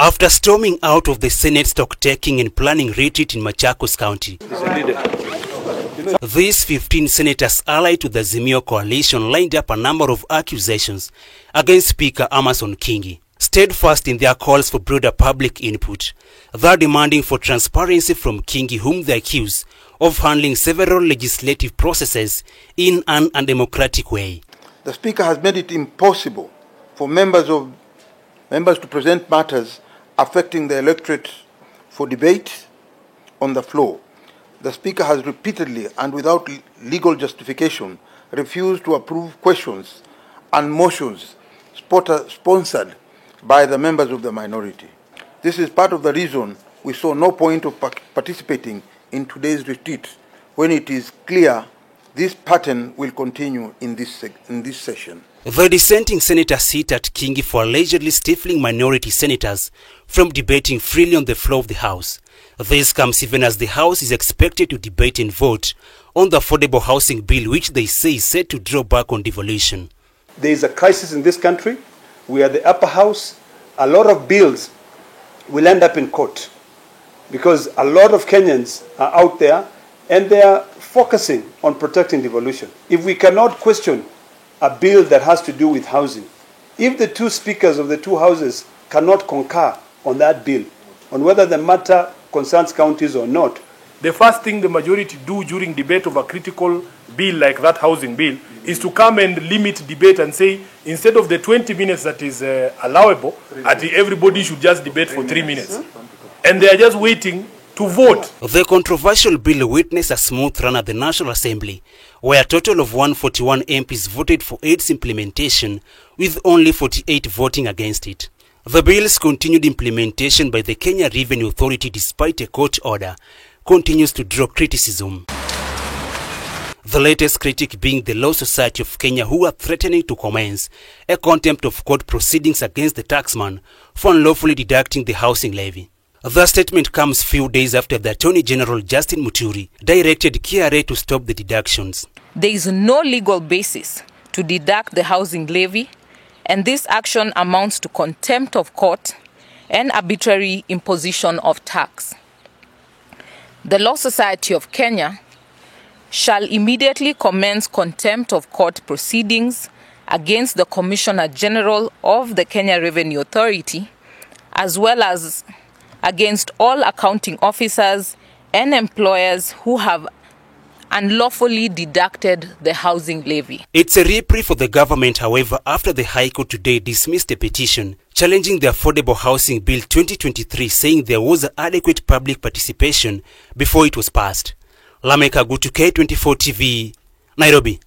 After storming out of the Senate stock-taking and planning retreat in Machakos County, these 15 senators allied to the Azimio coalition lined up a number of accusations against Speaker Amason Kingi, steadfast in their calls for broader public input. They're demanding for transparency from Kingi, whom they accuse of handling several legislative processes in an undemocratic way. The Speaker has made it impossible for members to present matters affecting the electorate for debate on the floor. The Speaker has repeatedly and without legal justification refused to approve questions and motions sponsored by the members of the minority. This is part of the reason we saw no point of participating in today's retreat, when it is clear this pattern will continue in this session. The dissenting senators hit at Kingi for allegedly stifling minority senators from debating freely on the floor of the House. This comes even as the House is expected to debate and vote on the affordable housing bill, which they say is set to draw back on devolution. There is a crisis in this country. We are the upper house. A lot of bills will end up in court because a lot of Kenyans are out there and they are focusing on protecting devolution. If we cannot question a bill that has to do with housing, if the two speakers of the two houses cannot concur on that bill, on whether the matter concerns counties or not, the first thing the majority do during debate of a critical bill like that housing bill is to come and limit debate and say, instead of the 20 minutes that is allowable, everybody should just debate for 3 minutes. And they are just waiting to vote. The controversial bill witnessed a smooth run at the National Assembly, where a total of 141 MPs voted for its implementation, with only 48 voting against it. The bill's continued implementation by the Kenya Revenue Authority, despite a court order, continues to draw criticism. The latest critic being the Law Society of Kenya, who are threatening to commence a contempt of court proceedings against the taxman for unlawfully deducting the housing levy. The statement comes few days after the Attorney General Justin Muturi directed KRA to stop the deductions. There is no legal basis to deduct the housing levy, and this action amounts to contempt of court and arbitrary imposition of tax. The Law Society of Kenya shall immediately commence contempt of court proceedings against the Commissioner General of the Kenya Revenue Authority, as well as against all accounting officers and employers who have unlawfully deducted the housing levy. It's a reprieve for the government, however, after the High Court today dismissed a petition challenging the Affordable Housing Bill 2023, saying there was adequate public participation before it was passed. K24 TV, Nairobi.